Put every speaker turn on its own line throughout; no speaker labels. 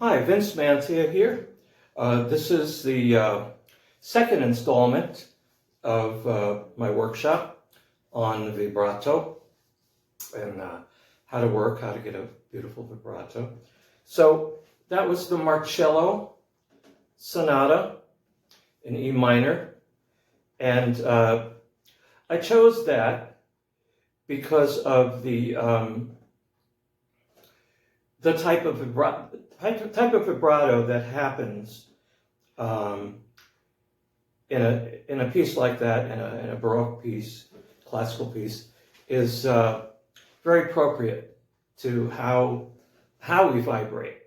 Hi, Vince Mantia here. This is the second installment of my workshop on vibrato and how to work, how to get a beautiful vibrato. So that was the Marcello Sonata in E minor, and I chose that because of the type of vibrato that happens in a piece like that, in a Baroque piece, classical piece, is very appropriate to how we vibrate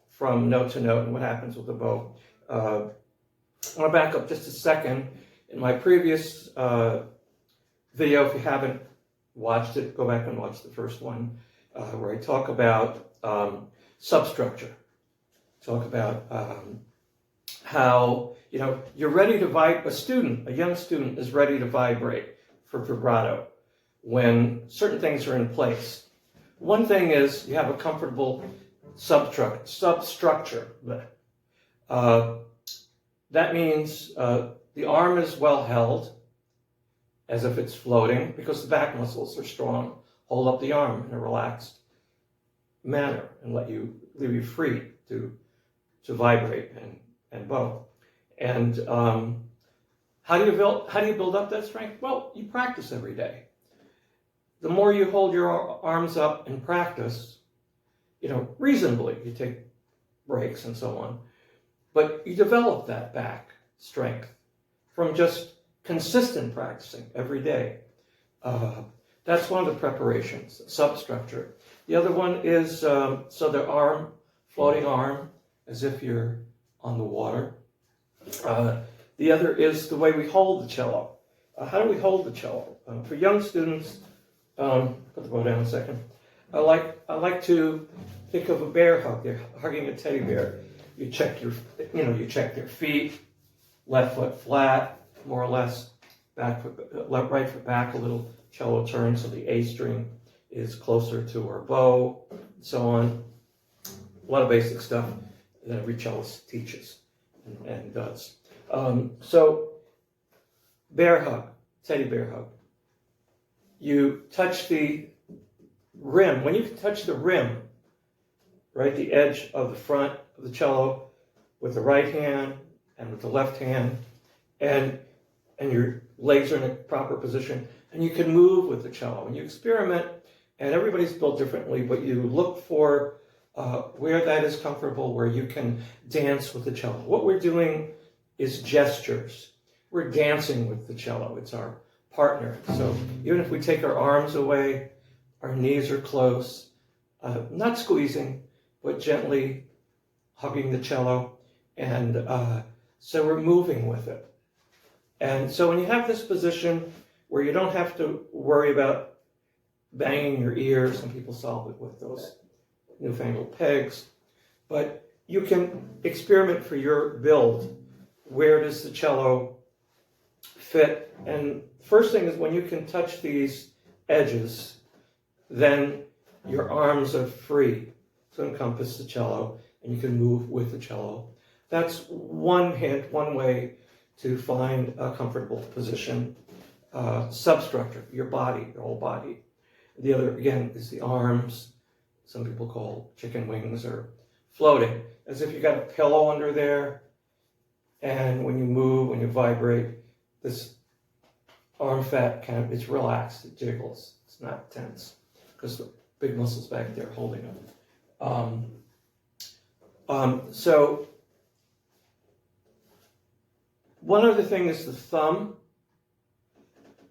from note to note and what happens with the bow. I want to back up just a second. In my previous video, if you haven't watched it, go back and watch the first one, where I talk about substructure. Talk about how, you're ready to vibrate. A young student is ready to vibrate for vibrato when certain things are in place. One thing is you have a comfortable substructure. That means the arm is well held, as if it's floating, because the back muscles are strong. Hold up the arm in a relaxed manner and leave you free to vibrate and bow. And how do you build up that strength? Well, you practice every day. The more you hold your arms up in practice, reasonably, you take breaks and so on, but you develop that back strength from just consistent practicing every day. That's one of the preparations, substructure. The other one is, so the arm, floating arm, as if you're on the water. The other is the way we hold the cello. How do we hold the cello? For young students, put the bow down a second. I like to think of a bear hug. They're hugging a teddy bear. You check their feet, left foot flat, more or less, right foot back a little, cello turn so the A string is closer to our bow, and so on. A lot of basic stuff that every cellist teaches and does. So, bear hug, teddy bear hug. You touch the rim. When you touch the rim, right, the edge of the front of the cello with the right hand and with the left hand, and your legs are in a proper position, And you can move with the cello. And you experiment, and everybody's built differently, but you look for where that is comfortable, where you can dance with the cello. What we're doing is gestures. We're dancing with the cello. It's our partner. So even if we take our arms away, our knees are close, not squeezing, but gently hugging the cello. And so we're moving with it. And so when you have this position where you don't have to worry about banging your ears, some people solve it with those newfangled pegs, but you can experiment for your build. Where does the cello fit? And first thing is when you can touch these edges, then your arms are free to encompass the cello, and you can move with the cello. That's one hint, one way to find a comfortable position. Substructure, your body, your whole body. The other, again, is the arms. Some people call chicken wings or floating, as if you got a pillow under there. And when you move, when you vibrate, this arm fat it's relaxed, it jiggles. It's not tense because the big muscles back there holding them. So one other thing is the thumb.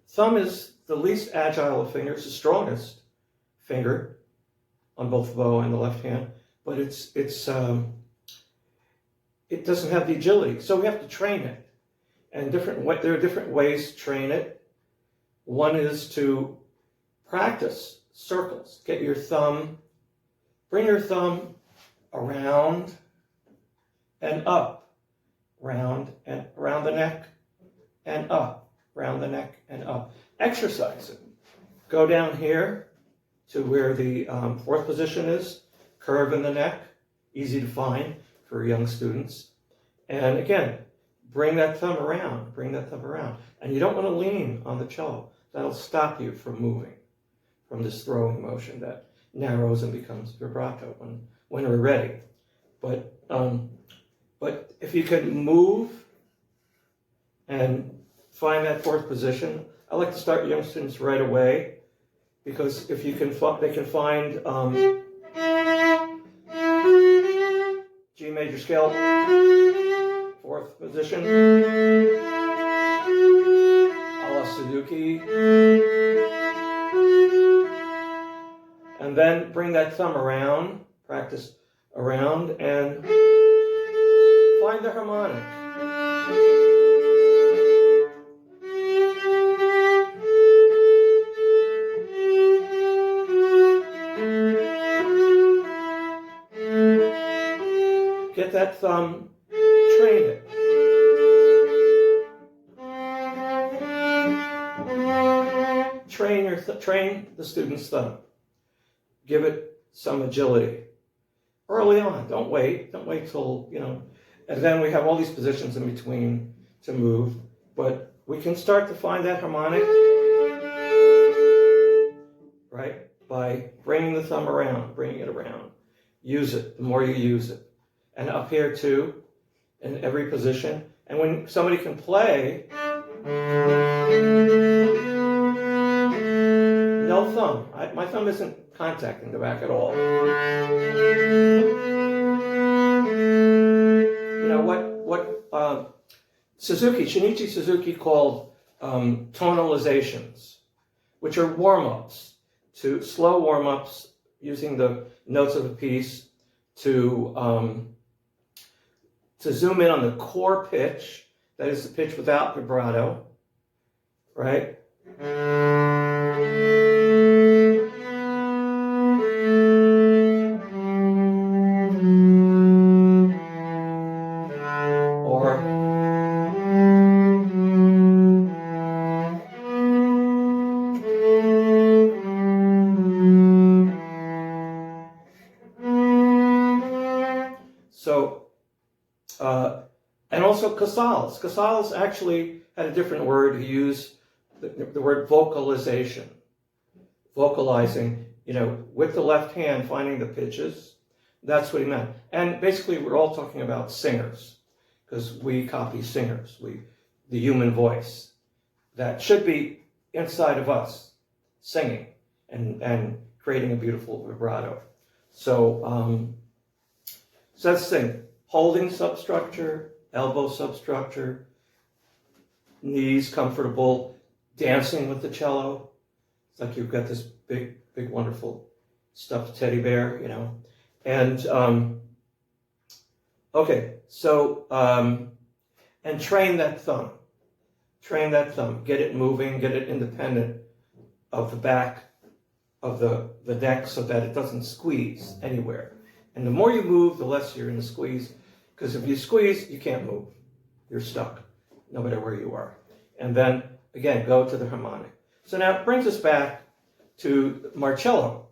Thumb is the least agile of fingers, the strongest finger on both the bow and the left hand, but it doesn't have the agility, so we have to train it. And there are different ways to train it. One is to practice circles. Bring your thumb around and up, round and around the neck and up, round the neck and up. Exercise it. Go down here to where the fourth position is, curve in the neck, easy to find for young students. And again, bring that thumb around. And you don't want to lean on the cello. That'll stop you from moving, from this throwing motion that narrows and becomes vibrato when we're ready. But if you can move and find that fourth position, I like to start young students right away, because if you can, they can find G major scale, fourth position, a la Suzuki, and then bring that thumb around, practice around, and find the harmonic. Get that thumb, train it. Train the student's thumb. Give it some agility. Early on, don't wait till, and then we have all these positions in between to move, but we can start to find that harmonic, right, by bringing the thumb around, bringing it around. Use it, the more you use it. And up here too, in every position. And when somebody can play, no thumb. My thumb isn't contacting the back at all. You know what Shinichi Suzuki called tonalizations, which are warm-ups, slow warm-ups using the notes of a piece to zoom in on the core pitch, that is the pitch without vibrato, right? And also Casals. Casals actually had a different word. He used the word vocalization. Vocalizing, with the left hand, finding the pitches. That's what he meant. And basically, we're all talking about singers, because we copy singers, the human voice. That should be inside of us, singing and creating a beautiful vibrato. So, so that's the thing. Holding substructure, elbow substructure, knees comfortable, dancing with the cello. It's like you've got this big, wonderful stuffed teddy bear, you know. And, okay, so, and train that thumb. Train that thumb. Get it moving, get it independent of the back of the neck so that it doesn't squeeze anywhere. And the more you move, the less you're in the squeeze. Because if you squeeze, you can't move. You're stuck, no matter where you are. And then, again, go to the harmonic. So now it brings us back to Marcello.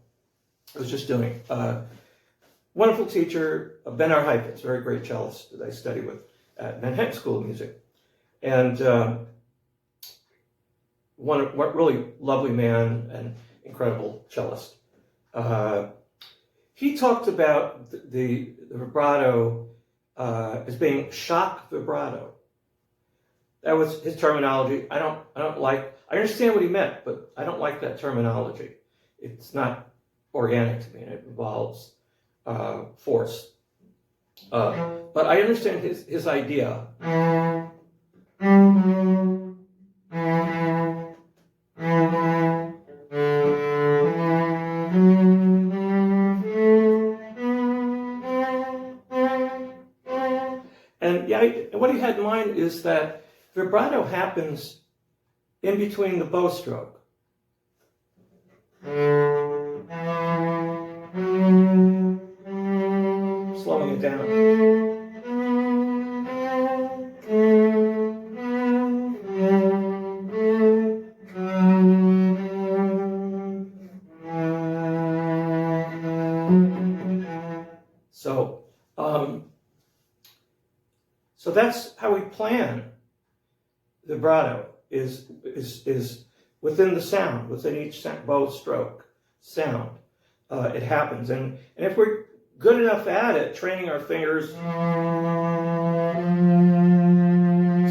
I was just doing. Wonderful teacher, Ben Heifetz, very great cellist that I studied with at Manhattan School of Music. And one really lovely man and incredible cellist. He talked about the vibrato as being shock vibrato. That was his terminology. I understand what he meant, but I don't like that terminology. It's not organic to me, and it involves force. But I understand his idea. And yeah, what he had in mind is that vibrato happens in between the bow stroke. Slowing it down. So that's how we plan vibrato is within the sound, within each bow stroke sound. It happens, and if we're good enough at it, training our fingers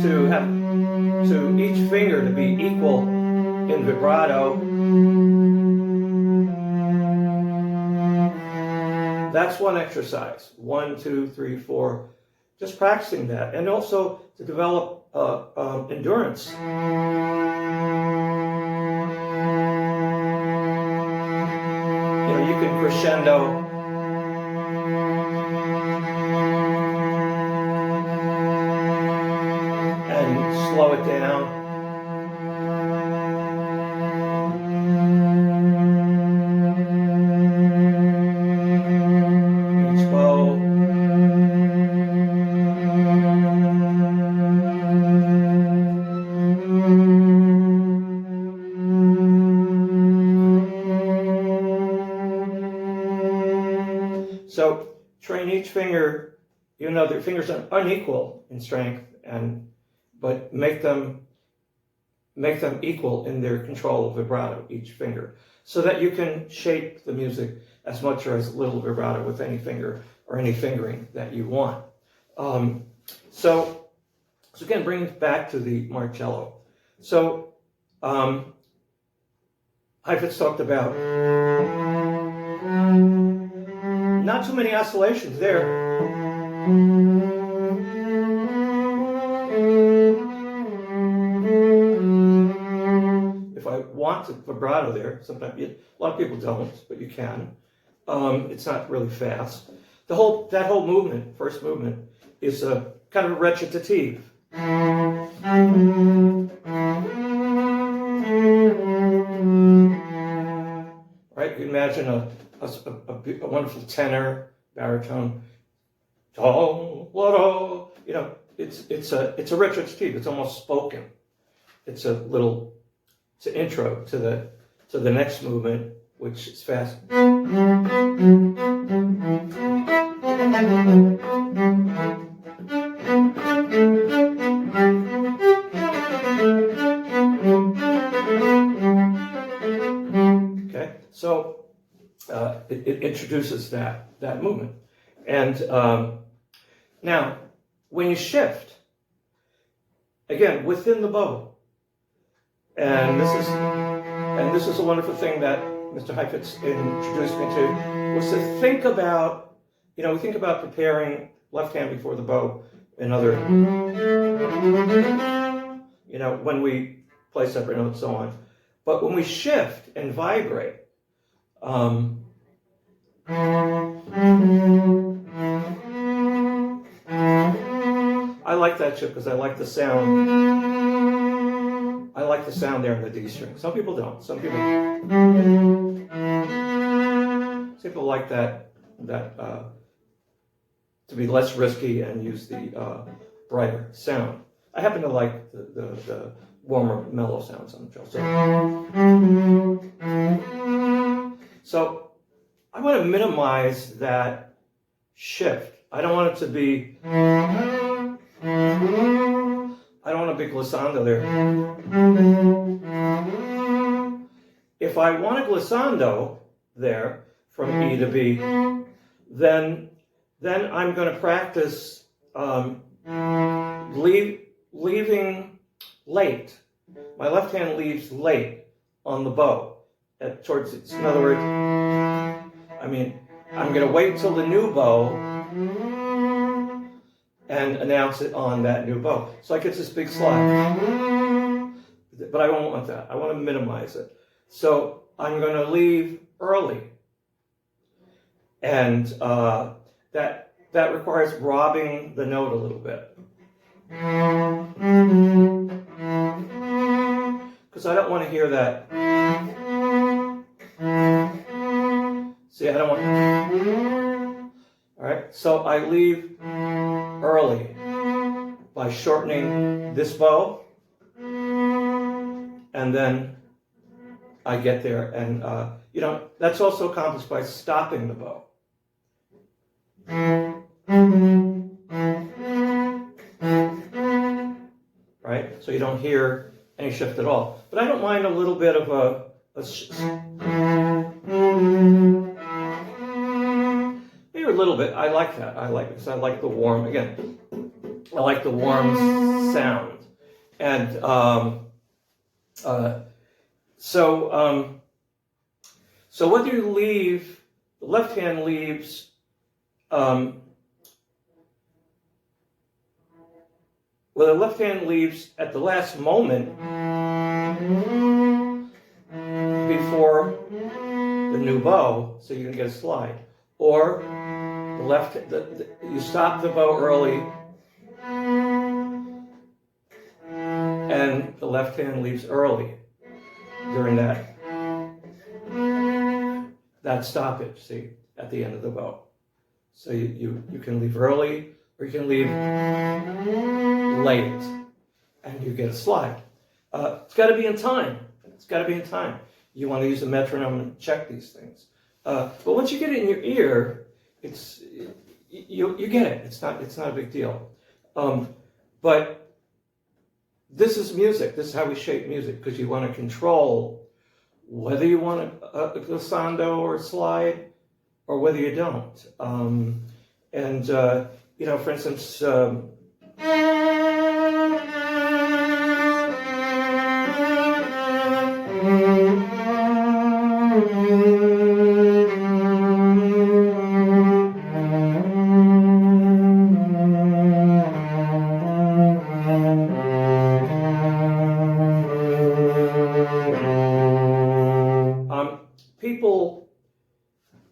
to each finger to be equal in vibrato, that's one exercise. 1, 2, 3, 4. Just practicing that, and also to develop endurance. You know, you can crescendo. And slow it down. Each bow. So train each finger, even though their fingers are unequal in strength, but make them equal in their control of vibrato, each finger, so that you can shape the music as much or as little vibrato with any finger or any fingering that you want. So again, bringing it back to the Marcello. So Heifetz talked about not too many oscillations there. If I want to vibrato there, sometimes a lot of people don't, but you can. It's not really fast. That whole movement, first movement, is a kind of a recitative. Right? You imagine a wonderful tenor, baritone. You know, it's a recitative. It's almost spoken. It's an intro to the next movement, which is fast. Okay, so it introduces that movement, and now when you shift, again within the bow, And this is a wonderful thing that Mr. Heifetz introduced me to, was to think about, we think about preparing left hand before the bow and other, when we play separate notes and so on. But when we shift and vibrate, I like that shift because I like the sound. I like the sound there in the D string. Some people don't. Some people like that to be less risky and use the brighter sound. I happen to like the warmer, mellow sounds on the cello. So I want to minimize that shift. I don't want it to be. I don't want a big glissando there. If I want a glissando there from E to B, then I'm going to practice leaving late. My left hand leaves late on the bow. In other words, I'm going to wait till the new bow and announce it on that new bow. So I get this big slide. But I don't want that. I want to minimize it. So I'm going to leave early. And that requires robbing the note a little bit. Because I don't want to hear that. See, I don't want. All right, so I leave early by shortening this bow, and then I get there, and that's also accomplished by stopping the bow. Right, so you don't hear any shift at all. But I don't mind a little bit of maybe a little bit. I like that. I like it because I like the warm. Again, I like the warm sound, and so whether you leave, the left hand leaves. Well, the left hand leaves at the last moment before the new bow, so you can get a slide. Or you stop the bow early, and the left hand leaves early during that stoppage. See, at the end of the bow. So you can leave early, or you can leave late, and you get a slide. It's got to be in time. It's got to be in time. You want to use a metronome and check these things. But once you get it in your ear, you get it. It's not a big deal. But this is music. This is how we shape music, because you want to control whether you want a glissando or a slide, or whether you don't. For instance.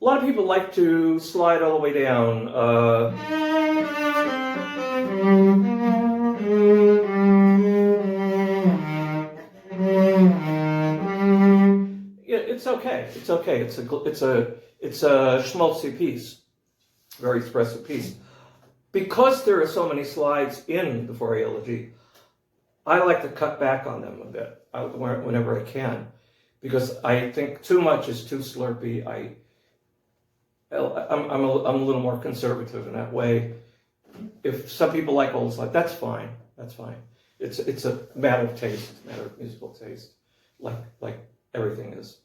A lot of people like to slide all the way down. It's okay. It's okay. It's a schmaltzy piece, very expressive piece. Because there are so many slides in the four elegy, I like to cut back on them a bit whenever I can, because I think too much is too slurpy. I'm a little more conservative in that way. If some people like old slides, that's fine. That's fine. It's a matter of taste, a matter of musical taste, like everything is.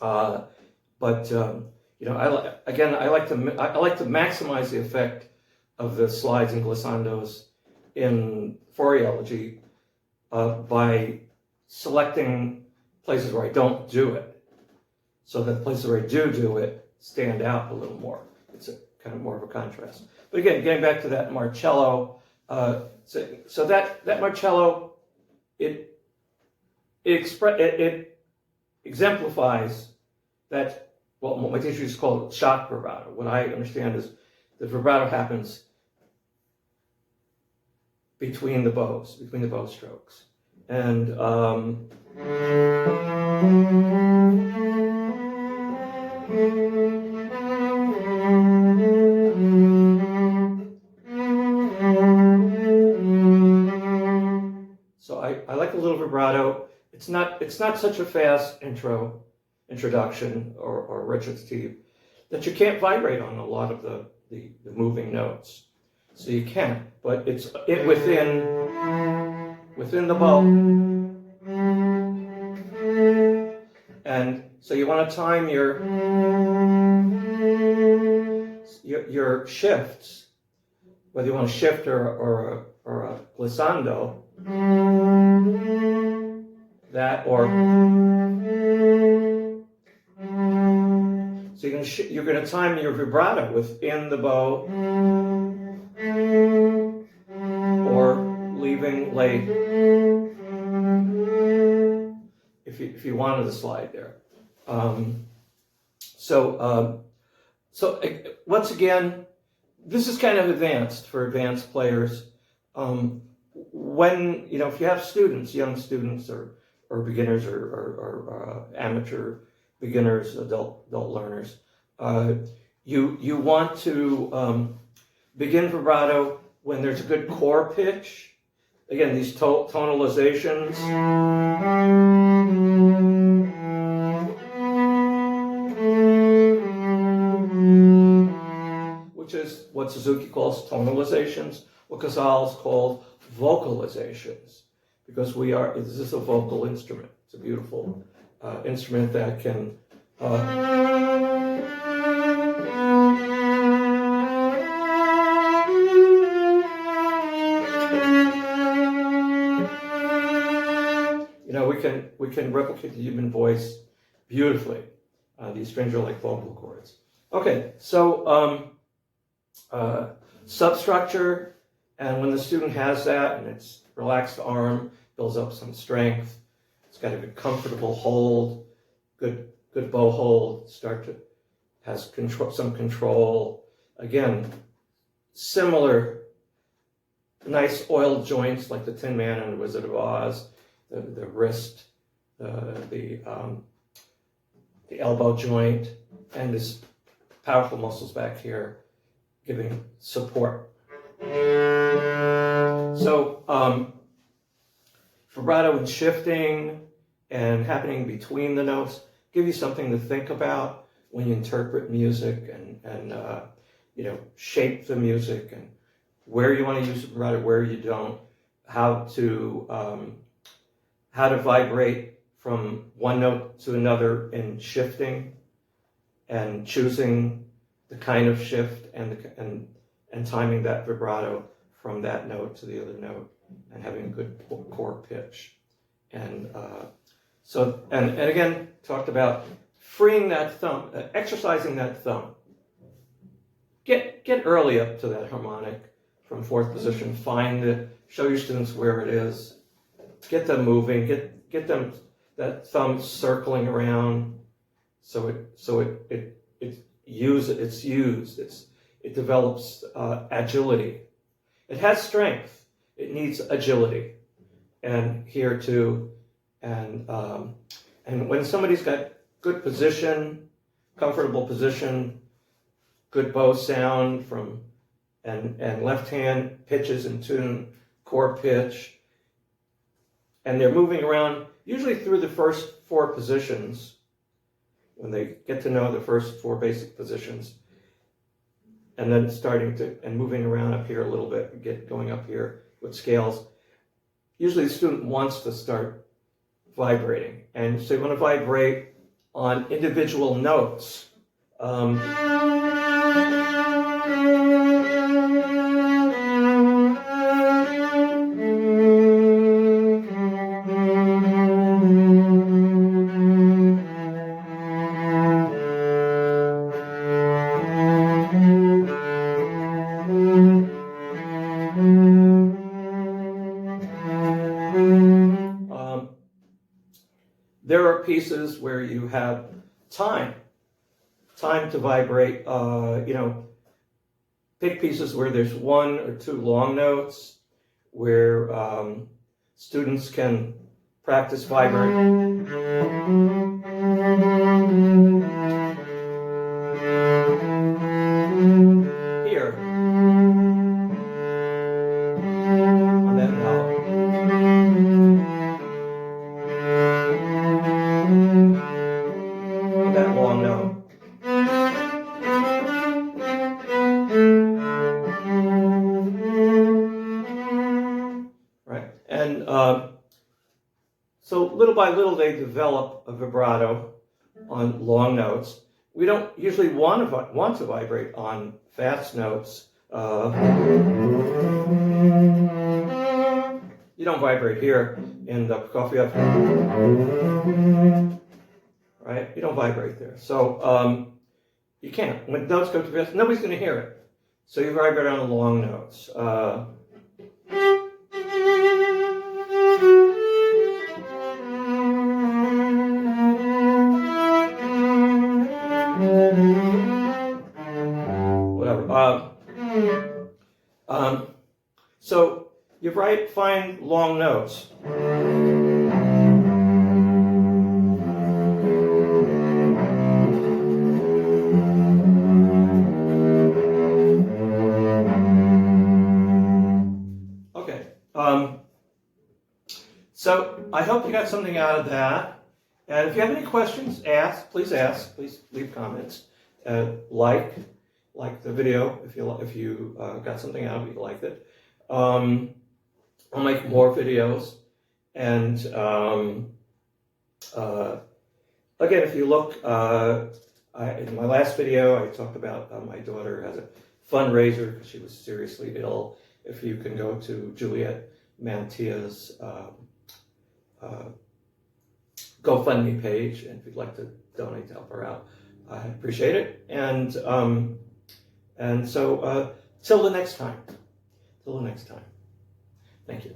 I like to maximize the effect of the slides and glissandos in four elegy by selecting places where I don't do it, so that places where I do it stand out a little more. It's a kind of more of a contrast. But again, getting back to that Marcello, so that Marcello, it exemplifies that, well, what my teacher used to call it shock vibrato. What I understand is the vibrato happens between the bow strokes. And so I like a little vibrato. It's not such a fast introduction or recitative that you can't vibrate on a lot of the moving notes. So you can, but it's within the bow. And so you want to time your shifts, whether you want to shift or a glissando, that or so you're going to time your vibrato within the bow or leaving late if you wanted to slide there. So once again, this is kind of advanced for advanced players. When if you have students, young students or beginners or amateur beginners, adult learners, you want to begin vibrato when there's a good core pitch. Again, these tonalizations. Which is what Suzuki calls tonalizations, what Casals called vocalizations, because this is a vocal instrument. It's a beautiful instrument that can we can replicate the human voice beautifully. These stringer-like vocal cords. Okay, so substructure, and when the student has that, and it's relaxed arm, builds up some strength, it's got a good comfortable hold, good bow hold, has some control. Again, similar nice oiled joints like the Tin Man and the Wizard of Oz, the wrist, the elbow joint, and his powerful muscles back here giving support. So vibrato and shifting and happening between the notes give you something to think about when you interpret music and shape the music and where you want to use vibrato, where you don't, how to vibrate from one note to another in shifting and choosing the kind of shift and timing that vibrato from that note to the other note and having a good core pitch. And and again, talked about freeing that thumb, exercising that thumb. Get early up to that harmonic from fourth position. Show your students where it is. Get them moving. Get them that thumb circling around. So it develops agility. It has strength. It needs agility, and here too. And when somebody's got good position, comfortable position, good bow sound and left hand pitches in tune, core pitch, and they're moving around usually through the first four positions. When they get to know the first four basic positions, and then moving around up here a little bit, going up here with scales. Usually the student wants to start vibrating, and so you want to vibrate on individual notes. are pieces where you have time to vibrate. You know, pick pieces where there's 1 or 2 long notes, where students can practice vibrating. Here, on that note. On that long note. Right, and so little by little they develop a vibrato on long notes. We don't usually want to vibrate on fast notes. You don't vibrate here in the Prokofiev, right? You don't vibrate there. So you can't. When notes go too fast, nobody's going to hear it. So you vibrate on the long notes. Whatever. So you find long notes. Okay. So I hope you got something out of that. And if you have any questions, please ask. Please leave comments. Like the video if you got something out of it, you liked it. I'll make more videos. And again, if you look, in my last video, I talked about my daughter has a fundraiser because she was seriously ill. If you can go to Juliet Mantia's GoFundMe page, and if you'd like to donate to help her out, I appreciate it. And so till the next time. Thank you.